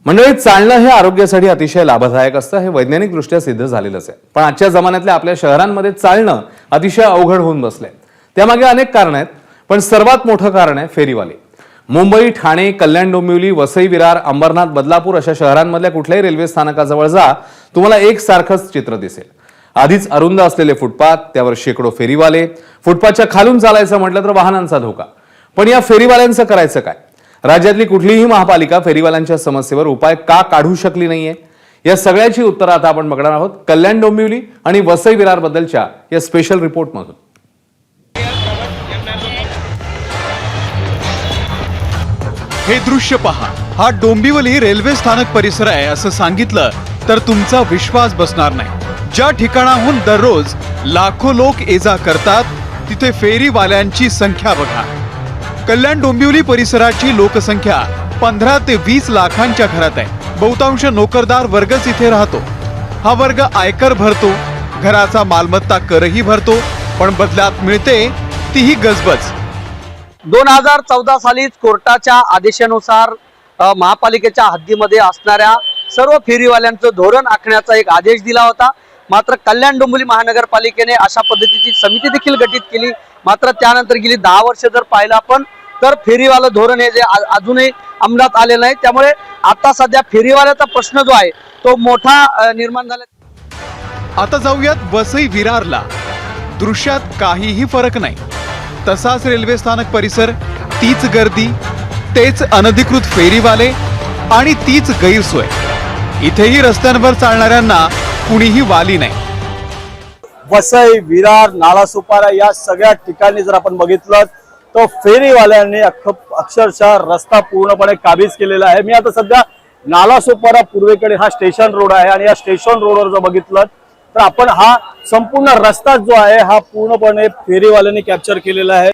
मंडळी, चालणं हे आरोग्यासाठी अतिशय लाभदायक असतं हे वैज्ञानिकदृष्ट्या सिद्ध झालेलंच आहे। पण आजच्या जमान्यातल्या आपल्या शहरांमध्ये चालणं अतिशय अवघड होऊन बसलंय। त्यामागे अनेक कारण आहेत, पण सर्वात मोठं कारण आहे फेरीवाले। मुंबई, ठाणे, कल्याण डोंबिवली, वसई विरार, अंबरनाथ, बदलापूर अशा शहरांमधल्या कुठल्याही रेल्वे स्थानकाजवळ जा, तुम्हाला एक सारखंच चित्र दिसेल। आधीच अरुंद असलेले फुटपाथ, त्यावर शेकडो फेरीवाले, फुटपाथच्या खालून चालायचं म्हटलं तर वाहनांचा धोका। पण या फेरीवाल्यांचं करायचं काय? राज्यातली कुठलीही महापालिका फेरीवाल्यांच्या समस्येवर उपाय का काढू शकली नाहीये? या सगळ्याची उत्तरं आता आपण बघणार आहोत कल्याण डोंबिवली आणि वसई विरार बद्दलच्या या स्पेशल रिपोर्टमधून। हे दृश्य पहा, हा डोंबिवली रेल्वे स्थानक परिसर आहे असं सांगितलं तर तुमचा विश्वास बसणार नाही। ज्या ठिकाणाहून दररोज लाखो लोक ये जा करतात, तिथे फेरीवाल्यांची संख्या बघा। कल्याण डोंबिवली परिसराची लोकसंख्या 15 ते 20 लाखांच्या घरात आहे। बहुतांश नोकरदार वर्गच इथे राहतो। हा वर्ग आयकर भरतो, घराचा मालमत्ता करही भरतो, पण बदल्यात मिळते तीही गजबज। 2014 सालीच कोर्टाच्या आदेशानुसार महापालिकेच्या हद्दीमध्ये असणाऱ्या सर्व फेरीवाल्यांचं धोरण आखण्याचा एक आदेश दिला होता। मात्र कल्याण डोंबिवली महानगरपालिकेने अशा पद्धतीची समिती देखील गठीत केली। मात्र त्यानंतर गेली 10 वर्ष जर पाहिलं आपण तर फेरीवाला धोरण हे जे अजूनही अंमलात आले नाही। त्यामुळे आता सध्या फेरीवाल्याचा प्रश्न जो आहे तो मोठा निर्माण झाला। आता जाऊयात वसई विरारला। दृश्यात काहीही फरक नाही, तसाच रेल्वे स्थानक परिसर, तीच गर्दी, तेच अनधिकृत फेरीवाले आणि तीच गैरसोय। इथेही रस्त्यांवर चालणाऱ्यांना कुणीही वाली नाही। वसई, विरार, नालासोपारा या सगळ्या ठिकाणी जर आपण बघितलं तो फेरीवाल्यांनी अक्षरशः रस्ता पूर्णपणे काबीज केलेला आहे। मी आता सध्या नालासोपारा पूर्वेकडे हा स्टेशन रोड आहे आणि या स्टेशन रोडवर जर बघितलं तर आपण हा संपूर्ण रस्ता जो आहे हा पूर्णपणे फेरीवाल्यांनी कॅप्चर केलेला आहे।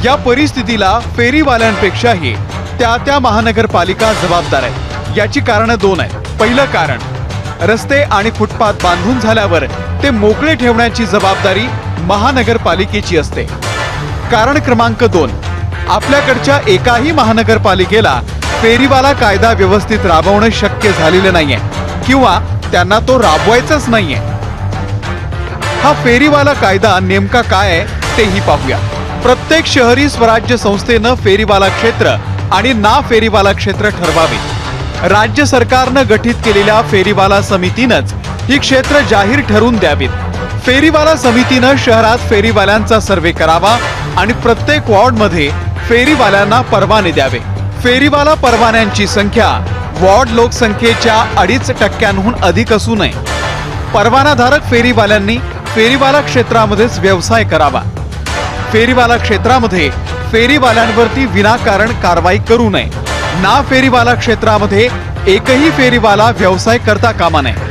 या परिस्थितीला फेरीवाल्यांपेक्षाही त्या महानगरपालिका जबाबदार आहे। याची कारण दोन आहेत। पहिलं कारण, रस्ते आणि फुटपाथ बांधून झाल्यावर ते मोकळे ठेवण्याची जबाबदारी महानगरपालिकेची असते। कारण क्रमांक 2, आपल्याकडच्या एकाही महानगरपालिकेला फेरीवाला कायदा व्यवस्थित राबवणं शक्य झालेलं नाहीये किंवा त्यांना तो राबवायचाच नाहीये। हा फेरीवाला कायदा नेमका काय आहे तेही पाहूया। प्रत्येक शहरी स्वराज्य संस्थेनं फेरीवाला क्षेत्र आणि ना फेरीवाला क्षेत्र ठरवावे। राज्य सरकारनं गठीत केलेल्या फेरीवाला समितीनंच ही क्षेत्र जाहीर ठरवून द्यावीत। फेरीवाला समितीनं शहरात फेरीवाल्यांचा सर्वे करावा आणि प्रत्येक वॉर्डमध्ये फेरीवाल्यांना परवाने द्यावे। फेरीवाला परवान्यांची संख्या वॉर्ड लोकसंख्येच्या 2.5% अधिक असू नये। परवानाधारक फेरीवाल्यांनी फेरीवाला क्षेत्रामध्येच व्यवसाय करावा। फेरीवाला क्षेत्रामध्ये फेरीवाल्यांवरती विनाकारण कारवाई करू नये। ना फेरीवाला क्षेत्रामध्ये एकही फेरीवाला व्यवसाय करता कामा नये।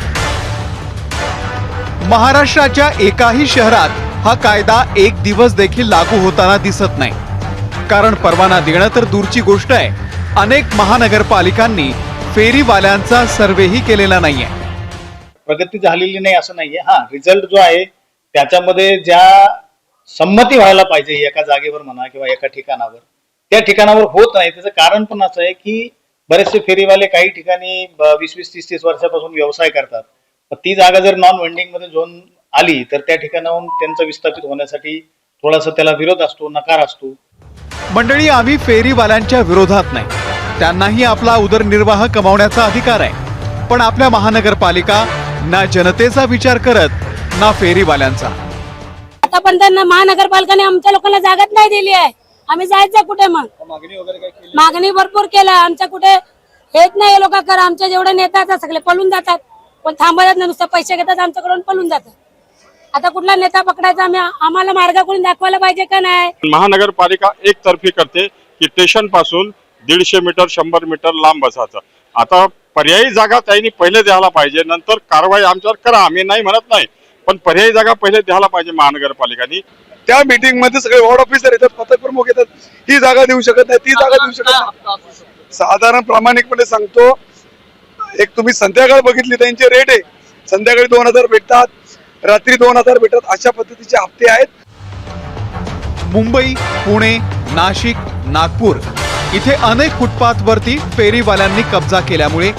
महाराष्ट्राच्या एकाही शहरात हा कायदा एक दिवस देखील लागू होताना दिसत नाही। कारण परवाना देणं तर दूरची गोष्ट आहे, अनेक महानगरपालिकांनी फेरीवाल्यांचा सर्वेही केलेला नाहीये। प्रगती झालेली नाही असं नाहीये। हा, रिझल्ट जो आहे त्याच्यामध्ये ज्या संमती व्हायला पाहिजे एका जागेवर म्हणा किंवा एका ठिकाणावर, त्या ठिकाणावर होत नाही। त्याचं कारण पण असं आहे की बरेचसे फेरीवाले काही ठिकाणी 20-20, 30-30 वर्षापासून व्यवसाय करतात। ती जागा जर नॉन वेंडिंग मध्ये झोन आली तर त्या ठिकाणाहून त्यांचं विस्थापित होण्यासाठी थोडासा त्याला विरोध असतो, नकार असतो। मंडळी, आम्ही फेरीवाल्यांच्या विरोधात नाही, त्यांनाही आपला उदरनिर्वाह कमावण्याचा अधिकार आहे। पण आपल्या महानगरपालिका ना जनतेचा विचार करत ना फेरीवाल्यांचा। आतापर्यंत महानगरपालिकाने आमच्या लोकांना जागाच नाही दिली आहे। आम्ही जायचं कुठे? मग मागणी भरपूर केला, आमच्या कुठे हेच नाही। लोक कर आमच्या जेवढे नेता असतात सगळे पळून जातात, पण थांबतात नाही, नुसतं पैसे घेतात आमच्याकडून पळून जातात। आता कुठला नेता पकडायचा? आम्हाला मार्ग कोणी दाखवायला पाहिजे का नाही? महानगरपालिका एकतर्फी करते की स्टेशन पासून 150 मीटर 100 मीटर लांब बसायचं। आता पर्यायी जागा त्यांनी पहिले द्यायला पाहिजे, नंतर कारवाई आमच्यावर करा, आम्ही नाही म्हणत नाही, पण पर्यायी जागा पहिले द्यायला पाहिजे महानगरपालिकांनी। त्या मीटिंग मध्ये सगळे वॉर्ड ऑफिसर येतात, पथक प्रमुख येतात, ही जागा देऊ शकत नाही, ती जागा देऊ शकत नाही। साधारण प्रामाणिकपणे सांगतो, एक तुम्ही संध्याकाळ बघितली त्यांचे रेट आहे, संध्याकाळी 2000 भेटतात, रात्री 2000 भेटतात, अशा पद्धतीचे हप्ते आहेत। मुंबई, पुणे, नाशिक, नागपूर इथे अनेक फुटपाथवरती फेरीवाल्यांनी कब्जा केल्यामुळे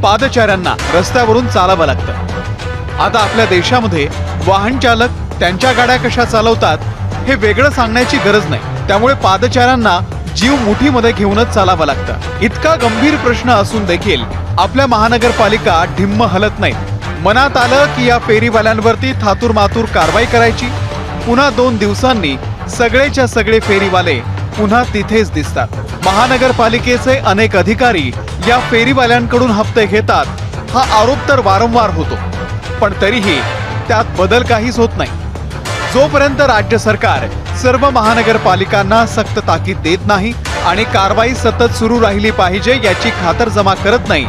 पादचाऱ्यांना रस्त्यावरून चालावं लागतं। आता आपल्या देशामध्ये वाहन चालक त्यांच्या गाड्या कशा चालवतात हे वेगळं सांगण्याची गरज नाही, त्यामुळे पादचाऱ्यांना जीव मुठीमध्ये घेऊनच चालावं लागतं। इतका गंभीर प्रश्न असून देखील आपल्या महानगरपालिका ढिम्म हलत नाही। मनात आलं की या फेरीवाल्यांवरती थातूर मातूर कारवाई करायची, पुन्हा 2 दिवसांनी सगळेच्या सगळे फेरीवाले पुन्हा तिथेच दिसतात। महानगरपालिकेचे अनेक अधिकारी या फेरीवाल्यांकडून हप्ते घेतात हा आरोप तर वारंवार होतो, पण तरीही त्यात बदल काहीच होत नाही। जोपर्यंत राज्य सरकार सर्व महानगरपालिकांना सक्त ताकीद देत नाही आणि कारवाई सतत सुरू राहिली पाहिजे याची खातरजमा करत नाही,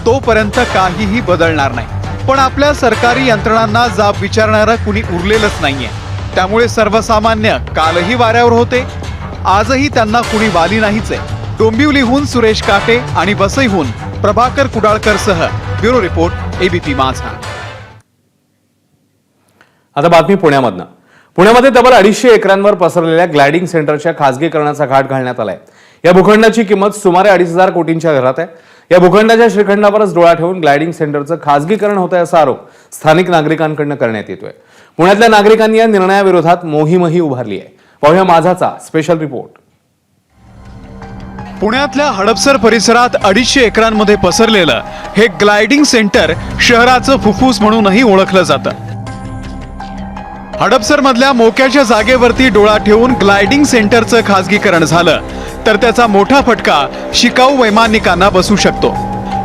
तोपर्यंत काहीही बदलणार नाही। पण आपल्या सरकारी यंत्रणांना जाब विचारणारं कुणी उरलेलंच नाहीये, त्यामुळे सर्वसामान्य कालही वाऱ्यावर होते, आजही त्यांना कुणी वाली नाहीच आहे। डोंबिवलीहून सुरेश काटे आणि वसईहून प्रभाकर कुडाळकर सह ब्युरो रिपोर्ट एबीपी माझा। आता बातमी पुण्यामधनं। पुण्यामध्ये तब्बल 250 एकरांवर पसरलेल्या ग्लायडिंग सेंटरच्या खासगीकरणाचा घाट घालण्यात आलाय। या भूखंडाची किंमत सुमारे 2,500 कोटींच्या घरात आहे। या भूखंडाच्या श्रीखंडावरच डोळा ठेवून ग्लायडिंग सेंटरचं खासगीकरण होत आहे असा आरोप स्थानिक नागरिकांकडून करण्यात येतोय। पुण्यातल्या नागरिकांनी या निर्णयाविरोधात मोहीमही उभारली आहे। पाहूया माझाचा स्पेशल रिपोर्ट। पुण्यातल्या हडपसर परिसरात 250 एकरांमध्ये पसरलेलं हे ग्लायडिंग सेंटर शहराचं फुफ्फुस म्हणूनही ओळखलं जातं। हडपसर मधल्या मोक्याच्या जागेवरती डोळा ठेवून ग्लायडिंग सेंटरचं खासगीकरण झालं तर त्याचा मोठा फटका शिकाऊ वैमानिकांना बसू शकतो।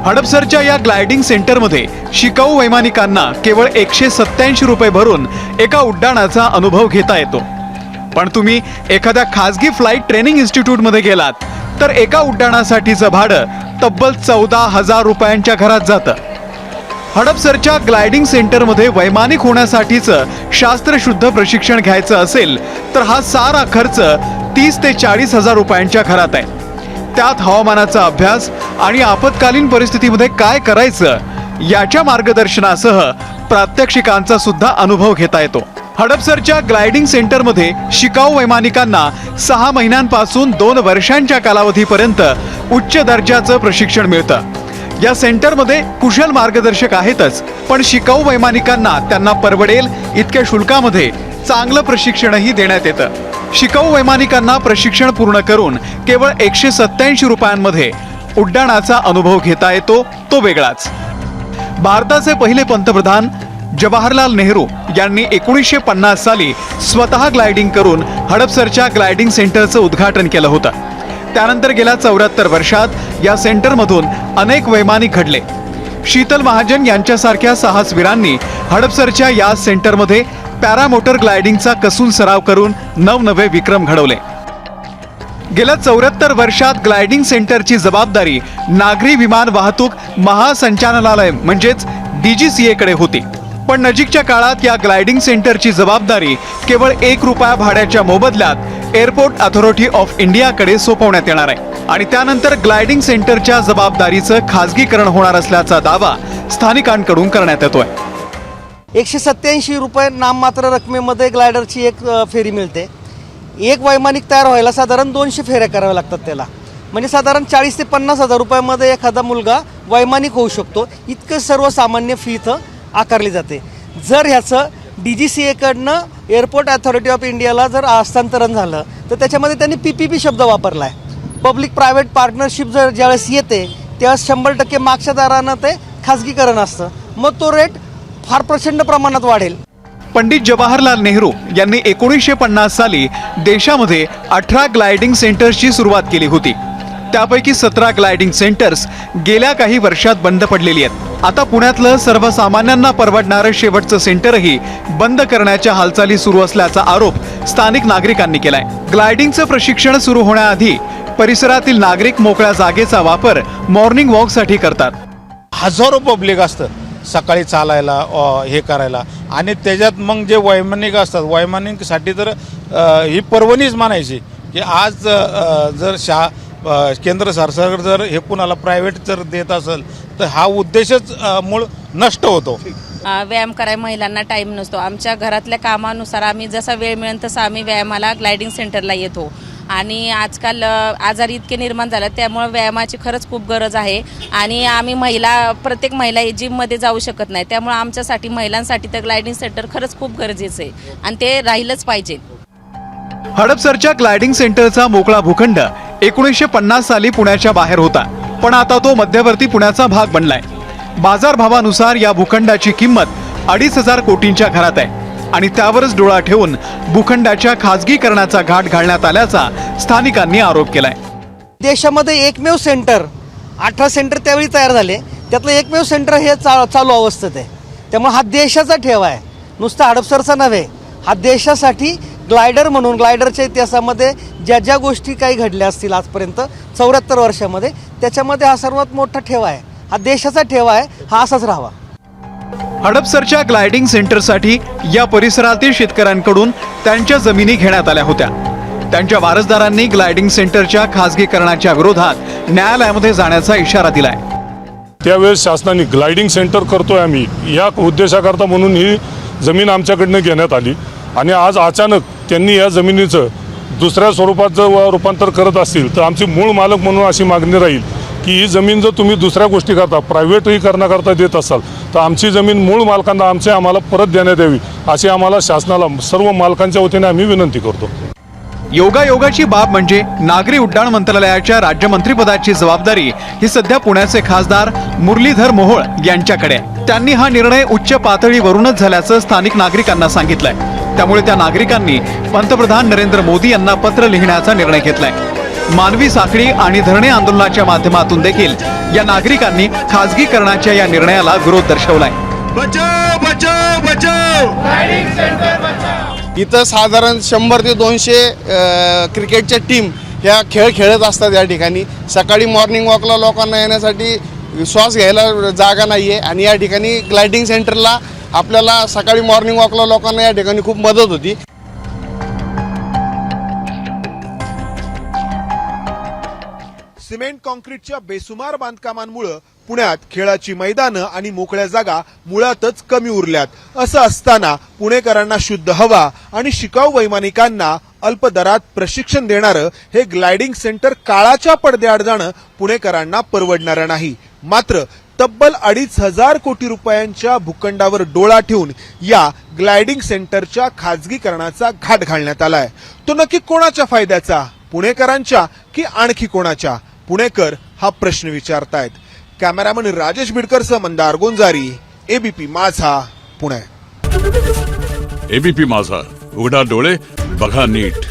हडपसरच्या या ग्लायडिंग सेंटरमध्ये शिकाऊ वैमानिकांना केवळ 187 रुपये भरून एका उड्डाणाचा अनुभव घेता येतो। पण तुम्ही एखाद्या खासगी फ्लाईट ट्रेनिंग इन्स्टिट्यूटमध्ये गेलात तर एका उड्डाणासाठीचं भाडं तब्बल 14,000 रुपयांच्या घरात जातं। हडपसरच्या ग्लायडिंग सेंटरमध्ये वैमानिक होण्यासाठीचं शास्त्रशुद्ध प्रशिक्षण घ्यायचं असेल तर हा सारा खर्च 30 ते 40,000 रुपयांच्या घरात आहे। त्यात हवामानाचा अभ्यास आणि आपत्कालीन परिस्थितीमध्ये काय करायचं याच्या मार्गदर्शनासह प्रात्यक्षिकांचा सुद्धा अनुभव घेता येतो। हडपसरच्या ग्लायडिंग सेंटरमध्ये शिकाऊ वैमानिकांना 6 महिन्यांपासून 2 वर्षांच्या कालावधीपर्यंत उच्च दर्जाचं प्रशिक्षण मिळतं। या सेंटरमध्ये कुशल मार्गदर्शक आहेतच, पण शिकाऊ वैमानिकांना त्यांना परवडेल इतक्या शुल्कामध्ये चांगलं प्रशिक्षणही देण्यात येतं। शिकाऊ वैमानिकांना प्रशिक्षण पूर्ण करून केवळ 187 रुपयांमध्ये उड्डाणाचा अनुभव घेता येतो, तो वेगळाच। भारताचे पहिले पंतप्रधान जवाहरलाल नेहरू यांनी 1950 साली स्वतः ग्लायडिंग करून हडपसरच्या ग्लायडिंग सेंटरचं उद्घाटन केलं होतं। त्यानंतर गेल्या 74 वर्षात या सेंटरमधून अनेक वैमानिक घडले। शीतल महाजन यांच्यासारख्या साहसवीरांनी हडपसरच्या या सेंटरमध्ये पॅरामोटर ग्लायडिंगचा कसून सराव करून नवनवे विक्रम घडवले। गेल्या 74 वर्षात ग्लायडिंग सेंटरची जबाबदारी नागरी विमान वाहतूक महासंचालनालय म्हणजेच DGCA कडे होती, पण नजीकच्या काळात या ग्लायडिंग सेंटरची जबाबदारी केवळ 1 रुपया भाड्याच्या मोबदल्यात एअरपोर्ट अथॉरिटी ऑफ इंडियाकडे सोपवण्यात येणार आहे आणि त्यानंतर ग्लायडिंग सेंटरच्या जबाबदारीचं खासगीकरण होणार असल्याचा दावा स्थानिकांकडून करण्यात येतोय। 187 रुपये नाममात्र रकमेमध्ये ग्लायडरची एक फेरी मिळते। एक वैमानिक तयार व्हायला साधारण 200 फेऱ्या कराव्या लागतात त्याला, म्हणजे साधारण 40 ते 50,000 रुपयामध्ये एखादा मुलगा वैमानिक होऊ शकतो। इतकं सर्वसामान्य फी इथं आकारली जाते। जर ह्याचं DGCA कडनं एअरपोर्ट अथॉरिटी ऑफ इंडियाला जर हस्तांतरण झालं तर त्याच्यामध्ये त्यांनी PPP शब्द वापरला आहे। पब्लिक प्रायव्हेट पार्टनरशिप जर ज्यावेळेस येते त्यावेळेस 100% मागच्या दारानं ते खाजगीकरण असतं, मग तो रेट फार प्रचंड प्रमाणात वाढेल। पंडित जवाहरलाल नेहरू यांनी 1950 साली देशामध्ये 18 ग्लायडिंग सेंटर्सची सुरुवात केली होती। त्यापैकी 17 ग्लायडिंग सेंटर्स गेल्या काही वर्षात बंद पडलेली आहेत। आता पुण्यातलं सर्वसामान्यांना परवडणारं शेवटचं सेंटरही बंद करण्याच्या हालचाली सुरू असल्याचा आरोप स्थानिक नागरिकांनी केलाय। ग्लायडिंगचं प्रशिक्षण सुरू होण्याआधी परिसरातील नागरिक मोकळ्या जागेचा वापर मॉर्निंग वॉकसाठी करतात। हजारो पब्लिक असतं सकाळी चालायला हे करायला, आणि त्याच्यात मग जे वैमानिक असतात वैमानिकसाठी तर ही पर्वणीच मानायची की आज जर केंद्र सरकार जर हे कुणाला प्रायव्हेट जर देत असेल तर हा उद्देशच मूळ नष्ट होतो। व्यायाम करायला महिलांना टाईम नसतो। आमच्या घरातल्या कामानुसार आम्ही जसा वेळ मिळेल तसा आम्ही व्यायामाला ग्लायडिंग सेंटरला येतो आणि आजकाल आजार इतके निर्माण झाले, त्यामुळे व्यायामाची खरंच खूप गरज आहे. आणि आम्ही प्रत्येक महिला जिममध्ये जाऊ शकत नाही, त्यामुळे आमच्यासाठी महिलांसाठी तर ग्लायडिंग सेंटर खरंच खूप गरजेचं आहे आणि ते राहिलंच पाहिजे. हडपसरच्या ग्लायडिंग सेंटरचा मोकळा भूखंड 1950 साली पुण्याच्या बाहेर होता, पण आता तो मध्यवर्ती पुण्याचा भाग बनलाय. बाजारभावानुसार या भूखंडाची किंमत 2,500 कोटींच्या घरात आहे आणि त्यावरच डोळा ठेवून भूखंडाच्या खासगीकरणाचा घाट घालण्यात आल्याचा स्थानिकांनी आरोप केलाय. देशामध्ये एकमेव सेंटर 18 सेंटर त्यावेळी तयार झाले, त्यातलं एकमेव सेंटर हे चालू अवस्थेत आहे. त्यामुळे हा देशाचा ठेवा आहे, नुसता हडपसरचा नव्हे. हा देशासाठी ग्लायडर म्हणून ग्लायडरच्या इतिहासामध्ये ज्या ज्या गोष्टी काही घडल्या असतील आजपर्यंत 74 वर्षामध्ये, त्याच्यामध्ये हा सर्वात मोठा ठेवा आहे. हा देशाचा ठेवा आहे, हा असाच राहावा. हडपसरच्या ग्लायडिंग सेंटरसाठी या परिसरातील शेतकऱ्यांकडून त्यांच्या जमिनी घेण्यात आल्या होत्या. त्यांच्या वारसदारांनी ग्लायडिंग सेंटरच्या खासगीकरणाच्या विरोधात न्यायालयामध्ये जाण्याचा इशारा दिलाय. त्यावेळेस शासनाने ग्लायडिंग सेंटर करतोय आम्ही या उद्देशाकरता म्हणून ही जमीन आमच्याकडनं घेण्यात आली आणि आज अचानक त्यांनी या जमिनीचं दुसऱ्या स्वरूपात जर रूपांतर करत असतील तर आमची मूळ मालक म्हणून अशी मागणी राहील की ही जमीन जर तुम्ही दुसऱ्या गोष्टी करता प्रायव्हेटीकरणाकरता देत असाल तर आमची जमीन मूळ मालकांना आम्हाला परत देण्यात यावी अशी आम्हाला शासनाला सर्व मालकांच्या वतीने आम्ही विनंती करतो. योगायोगाची बाब म्हणजे नागरी उड्डाण मंत्रालयाच्या राज्यमंत्रीपदाची जबाबदारी ही सध्या पुण्याचे खासदार मुरलीधर मोहोळ यांच्याकडे आहे. त्यांनी हा निर्णय उच्च पातळीवरूनच झाल्याचं स्थानिक नागरिकांना सांगितलंय. त्यामुळे त्या नागरिकांनी पंतप्रधान नरेंद्र मोदी यांना पत्र लिहिण्याचा निर्णय घेतलाय. मानवी साखळी आणि धरणे आंदोलनाच्या माध्यमातून देखील या नागरिकांनी खासगीकरणाच्या या निर्णयाला विरोध दर्शवलाय. बचाव बचाव बचाव. इथं साधारण 100 ते 200 क्रिकेटच्या टीम ह्या खेळ खेळत असतात या ठिकाणी. सकाळी मॉर्निंग वॉकला लोकांना येण्यासाठी श्वास घ्यायला जागा नाही आहे आणि या ठिकाणी ग्लायडिंग सेंटरला आपल्याला सकाळी मॉर्निंग वॉकला लोकांना या ठिकाणी खूप मदत होती. सिमेंट कॉन्क्रीटच्या बेसुमार बांधकामांमुळे पुण्यात खेळाची मैदानं आणि मोकळ्या जागा मुळातच कमी उरल्यात. असं असताना पुणेकरांना शुद्ध हवा आणि शिकाऊ वैमानिकांना अल्प दरात प्रशिक्षण देणारं हे ग्लायडिंग सेंटर काळाच्या पडद्याआड जाणं पुणेकरांना परवडणारं नाही. मात्र तब्बल 2,500 कोटी रुपयांच्या भूखंडावर डोळा ठेवून या ग्लायडिंग सेंटरच्या खाजगीकरणाचा घाट घालण्यात आलाय. तो नक्की कोणाच्या फायद्याचा, पुणेकरांच्या की आणखी कोणाच्या? पुणेकर हा प्रश्न विचारतायत. कॅमेरामन राजेश बिडकरसह मंदार गोंजारी, एबीपी माझा, पुणे. एबीपी माझा, उघडा डोळे बघा नीट.